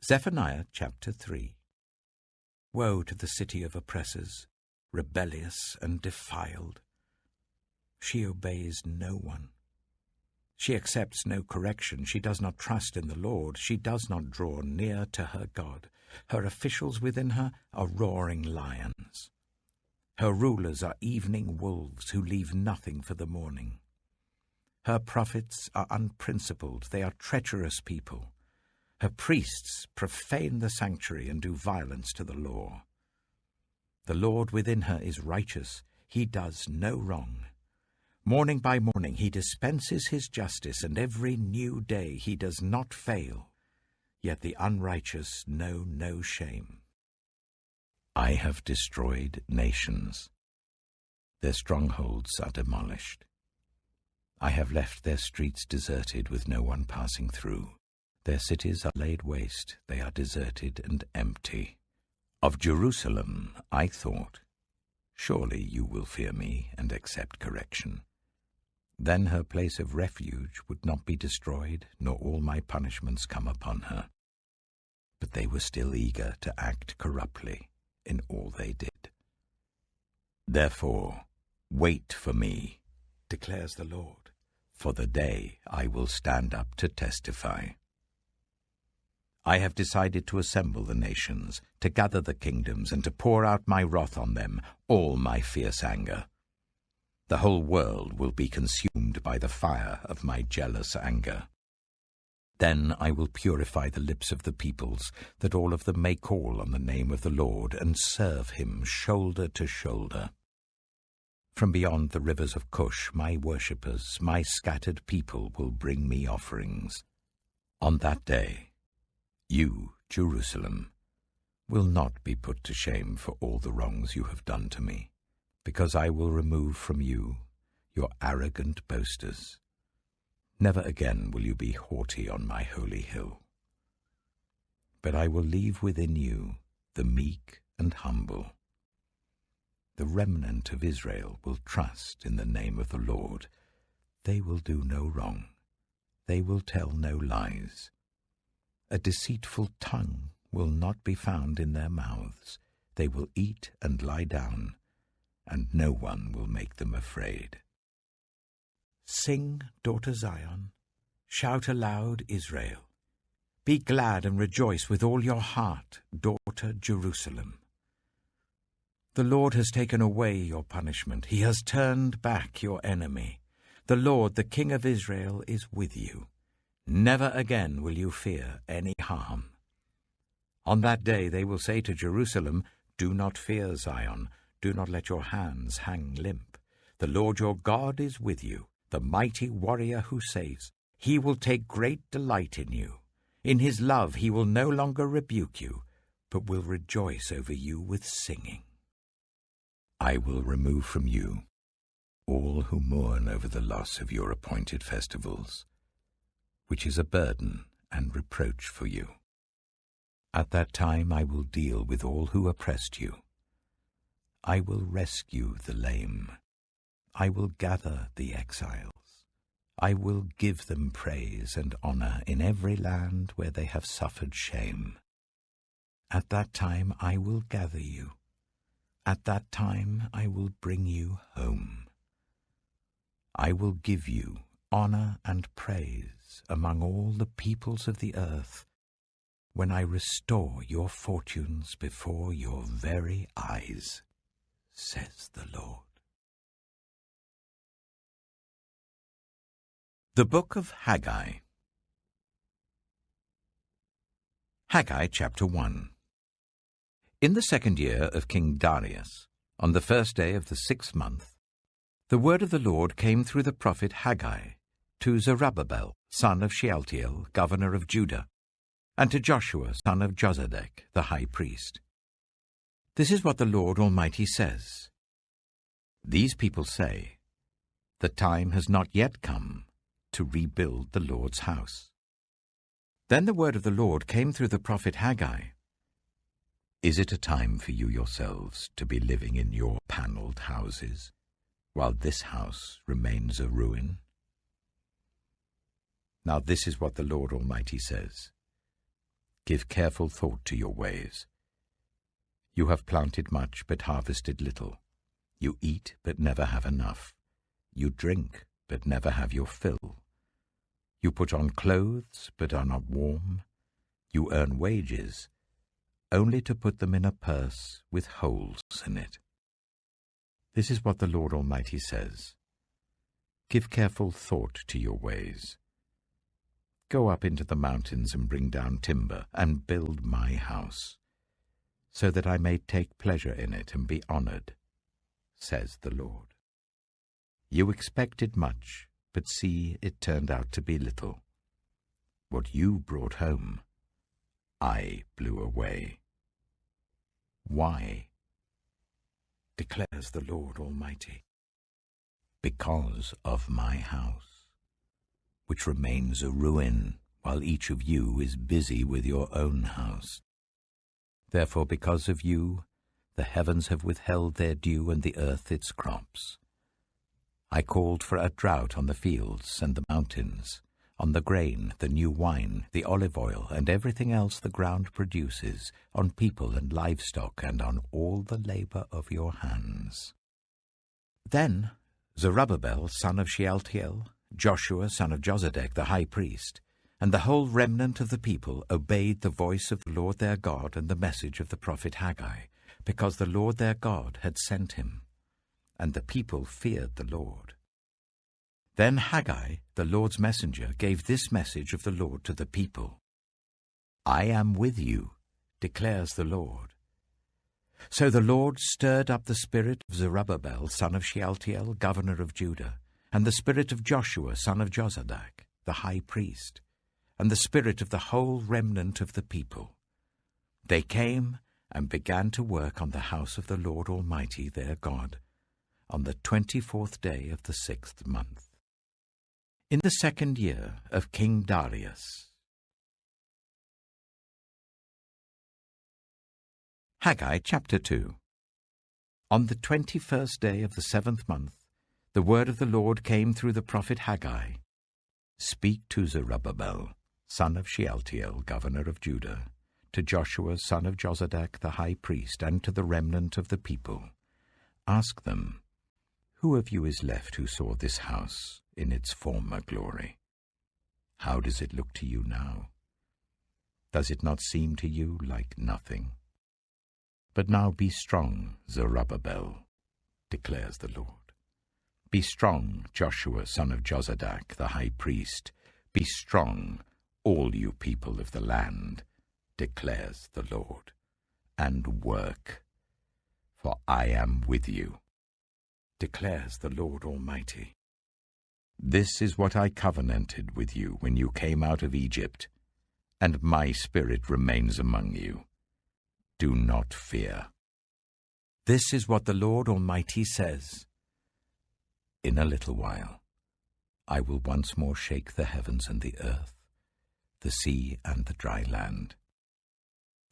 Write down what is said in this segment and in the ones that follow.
Zephaniah chapter 3. Woe to the city of oppressors, rebellious and defiled. She obeys no one. She accepts no correction. She does not trust in the Lord. She does not draw near to her God. Her officials within her are roaring lions. Her rulers are evening wolves who leave nothing for the morning. Her prophets are unprincipled. They are treacherous people. Her priests profane the sanctuary and do violence to the law. The Lord within her is righteous. He does no wrong. Morning by morning he dispenses his justice, and every new day he does not fail. Yet the unrighteous know no shame. I have destroyed nations. Their strongholds are demolished. I have left their streets deserted with no one passing through. Their cities are laid waste, they are deserted and empty. Of Jerusalem I thought, surely you will fear me and accept correction. Then her place of refuge would not be destroyed, nor all my punishments come upon her. But they were still eager to act corruptly in all they did. Therefore, wait for me, declares the Lord, for the day I will stand up to testify. I have decided to assemble the nations, to gather the kingdoms, and to pour out my wrath on them, all my fierce anger. The whole world will be consumed by the fire of my jealous anger. Then I will purify the lips of the peoples, that all of them may call on the name of the Lord and serve him shoulder to shoulder. From beyond the rivers of Cush, my worshippers, my scattered people, will bring me offerings. On that day, you, Jerusalem, will not be put to shame for all the wrongs you have done to me, because I will remove from you your arrogant boasters. Never again will you be haughty on my holy hill. But I will leave within you the meek and humble. The remnant of Israel will trust in the name of the Lord. They will do no wrong. They will tell no lies. A deceitful tongue will not be found in their mouths. They will eat and lie down, and no one will make them afraid. Sing, daughter Zion. Shout aloud, Israel. Be glad and rejoice with all your heart, daughter Jerusalem. The Lord has taken away your punishment. He has turned back your enemy. The Lord, the King of Israel, is with you. Never again will you fear any harm. On that day they will say to Jerusalem, do not fear, Zion. Do not let your hands hang limp. The Lord your God is with you, the mighty warrior who saves. He will take great delight in you. In his love he will no longer rebuke you, but will rejoice over you with singing. I will remove from you all who mourn over the loss of your appointed festivals, which is a burden and reproach for you. At that time I will deal with all who oppressed you. I will rescue the lame. I will gather the exiles. I will give them praise and honor in every land where they have suffered shame. At that time I will gather you. At that time I will bring you home. I will give you honor and praise among all the peoples of the earth, when I restore your fortunes before your very eyes, says the Lord. The Book of Haggai. Haggai chapter 1. In the 2nd year of King Darius, on the 1st day of the 6th month, the word of the Lord came through the prophet Haggai to Zerubbabel, son of Shealtiel, governor of Judah, and to Joshua, son of Jozadak, the high priest. This is what the Lord Almighty says. These people say, the time has not yet come to rebuild the Lord's house. Then the word of the Lord came through the prophet Haggai. Is it a time for you yourselves to be living in your panelled houses, while this house remains a ruin? Now this is what the Lord Almighty says. Give careful thought to your ways. You have planted much, but harvested little. You eat, but never have enough. You drink, but never have your fill. You put on clothes, but are not warm. You earn wages, only to put them in a purse with holes in it. This is what the Lord Almighty says. Give careful thought to your ways. Go up into the mountains and bring down timber and build my house, so that I may take pleasure in it and be honored, says the Lord. You expected much, but see, it turned out to be little. What you brought home, I blew away. Why? Declares the Lord Almighty. Because of my house, which remains a ruin, while each of you is busy with your own house. Therefore, because of you, the heavens have withheld their dew and the earth its crops. I called for a drought on the fields and the mountains, on the grain, the new wine, the olive oil, and everything else the ground produces, on people and livestock, and on all the labor of your hands. Then Zerubbabel, son of Shealtiel, Joshua, son of Jozadak, the high priest, and the whole remnant of the people obeyed the voice of the Lord their God and the message of the prophet Haggai, because the Lord their God had sent him, and the people feared the Lord. Then Haggai, the Lord's messenger, gave this message of the Lord to the people. I am with you, declares the Lord. So the Lord stirred up the spirit of Zerubbabel, son of Shealtiel, governor of Judah, and the spirit of Joshua, son of Jozadak, the high priest, and the spirit of the whole remnant of the people. They came and began to work on the house of the Lord Almighty their God, on the 24th day of the 6th month, in the 2nd year of King Darius. Haggai chapter 2. On the 21st day of the 7th month, the word of the Lord came through the prophet Haggai. Speak to Zerubbabel, son of Shealtiel, governor of Judah, to Joshua, son of Jozadak, the high priest, and to the remnant of the people. Ask them, who of you is left who saw this house in its former glory? How does it look to you now? Does it not seem to you like nothing? But now be strong, Zerubbabel, declares the Lord. Be strong, Joshua, son of Jozadak, the high priest. Be strong, all you people of the land, declares the Lord, and work, for I am with you, declares the Lord Almighty. This is what I covenanted with you when you came out of Egypt, and my spirit remains among you. Do not fear. This is what the Lord Almighty says. In a little while, I will once more shake the heavens and the earth, the sea and the dry land.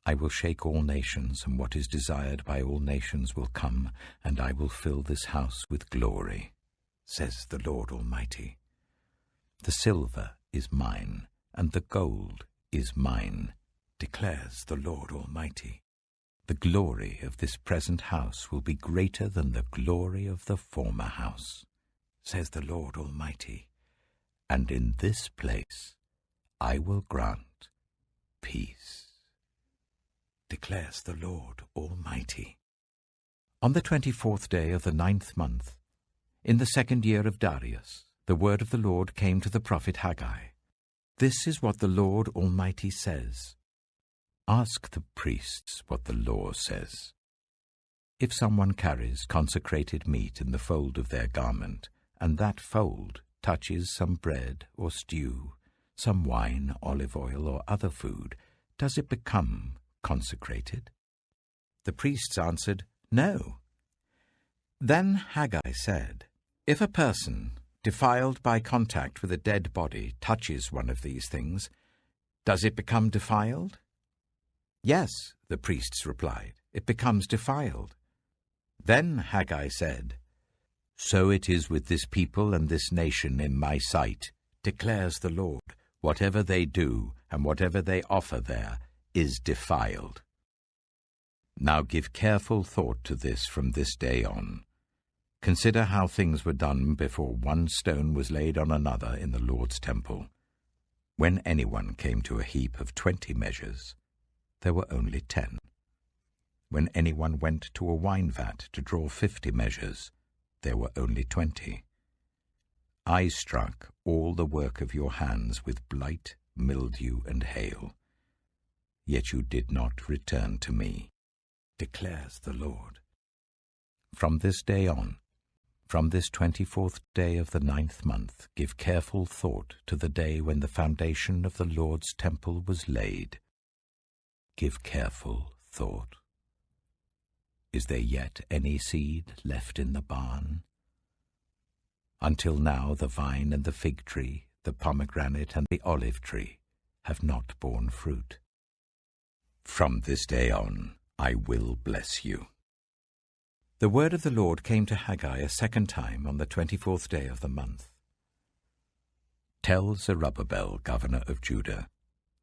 I will shake all nations, and what is desired by all nations will come, and I will fill this house with glory, says the Lord Almighty. The silver is mine, and the gold is mine, declares the Lord Almighty. The glory of this present house will be greater than the glory of the former house, says the Lord Almighty, and in this place I will grant peace, declares the Lord Almighty. On the 24th day of the 9th month, in the 2nd year of Darius, the word of the Lord came to the prophet Haggai. This is what the Lord Almighty says. Ask the priests what the law says. If someone carries consecrated meat in the fold of their garment, and that fold touches some bread or stew, some wine, olive oil, or other food, does it become consecrated? The priests answered, No. Then Haggai said, If a person, defiled by contact with a dead body, touches one of these things, does it become defiled? Yes, the priests replied, it becomes defiled. Then Haggai said, So it is with this people and this nation in my sight, declares the Lord. Whatever they do and whatever they offer there, is defiled. Now give careful thought to this from this day on. Consider how things were done before one stone was laid on another in the Lord's temple. When anyone came to a heap of 20 measures, there were only 10. When anyone went to a wine vat to draw 50 measures, there were only 20. I struck all the work of your hands with blight, mildew, and hail. Yet you did not return to me, declares the Lord. From this day on, from this 24th day of the 9th month, give careful thought to the day when the foundation of the Lord's temple was laid. Give careful thought. Is there yet any seed left in the barn? Until now the vine and the fig tree, the pomegranate and the olive tree have not borne fruit. From this day on I will bless you. The word of the Lord came to Haggai a second time on the 24th day of the month. Tell Zerubbabel, governor of Judah,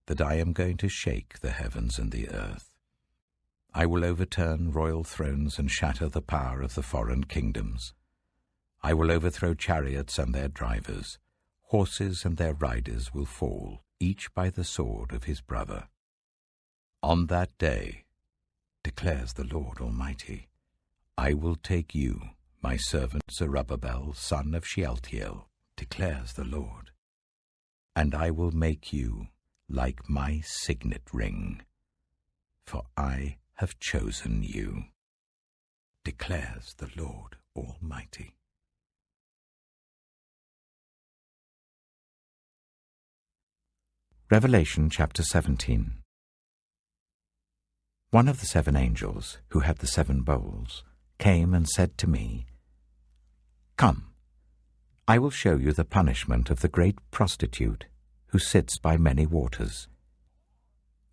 that I am going to shake the heavens and the earth. I will overturn royal thrones and shatter the power of the foreign kingdoms. I will overthrow chariots and their drivers. Horses and their riders will fall, each by the sword of his brother. On that day, declares the Lord Almighty, I will take you, my servant Zerubbabel, son of Shealtiel, declares the Lord, and I will make you like my signet ring, for I have chosen you, declares the Lord Almighty. Revelation chapter 17. One of the 7 angels, who had the 7 bowls, came and said to me, Come, I will show you the punishment of the great prostitute who sits by many waters.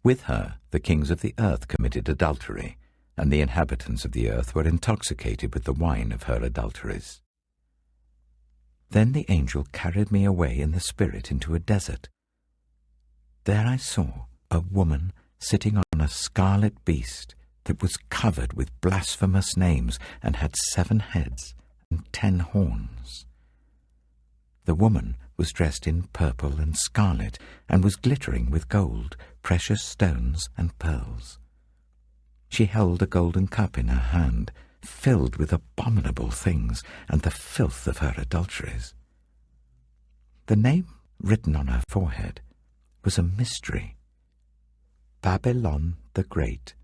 With her the kings of the earth committed adultery, and the inhabitants of the earth were intoxicated with the wine of her adulteries. Then the angel carried me away in the spirit into a desert. There I saw a woman sitting on a scarlet beast that was covered with blasphemous names and had 7 heads and 10 horns. The woman was dressed in purple and scarlet and was glittering with gold, precious stones and pearls. She held a golden cup in her hand, filled with abominable things and the filth of her adulteries. The name written on her forehead was a mystery: Babylon the Great,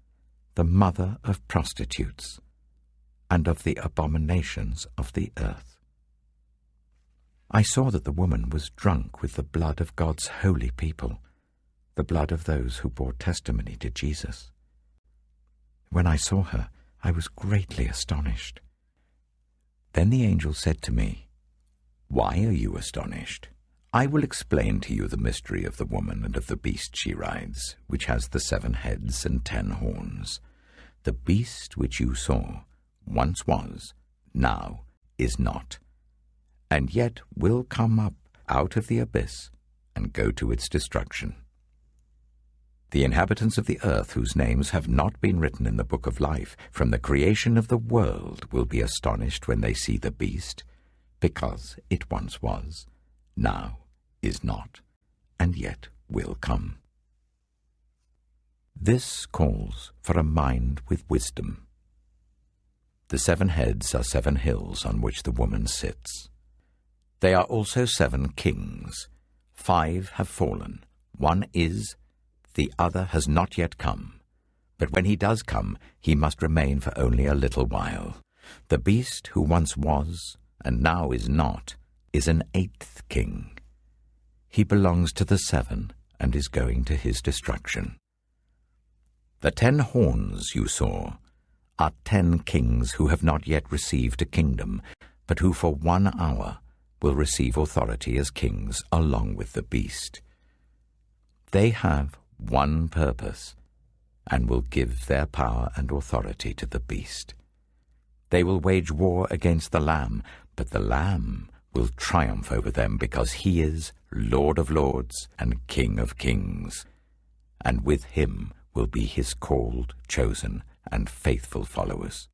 the mother of prostitutes, and of the abominations of the earth. I saw that the woman was drunk with the blood of God's holy people, the blood of those who bore testimony to Jesus. When I saw her, I was greatly astonished. Then the angel said to me, Why are you astonished? I will explain to you the mystery of the woman and of the beast she rides, which has the 7 heads and 10 horns. The beast which you saw once was, now is not, and yet will come up out of the abyss and go to its destruction. The inhabitants of the earth, whose names have not been written in the book of life from the creation of the world, will be astonished when they see the beast, because it once was, now is not, and yet will come. This calls for a mind with wisdom. The 7 heads are 7 hills on which the woman sits. They are also 7 kings. 5 have fallen. 1 is, the other has not yet come. But when he does come, he must remain for only a little while. The beast who once was, and now is not, is an 8th king. He belongs to the 7 and is going to his destruction. The 10 horns you saw are 10 kings who have not yet received a kingdom, but who for 1 hour will receive authority as kings along with the beast. They have one purpose, and will give their power and authority to the beast. They will wage war against the Lamb, but the Lamb will triumph over them, because he is Lord of lords and King of kings, and with him will be his called, chosen, and faithful followers.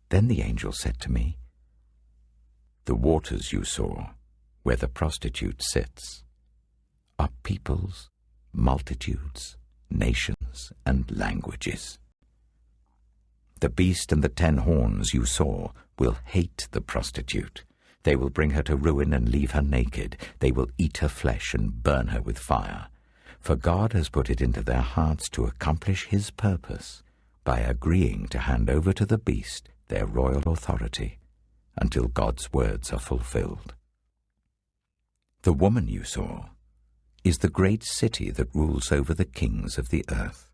Then the angel said to me, "The waters you saw, where the prostitute sits, are peoples, multitudes, nations, and languages. The beast and the 10 horns you saw will hate the prostitute. They will bring her to ruin and leave her naked. They will eat her flesh and burn her with fire. For God has put it into their hearts to accomplish his purpose by agreeing to hand over to the beast their royal authority until God's words are fulfilled. The woman you saw is the great city that rules over the kings of the earth.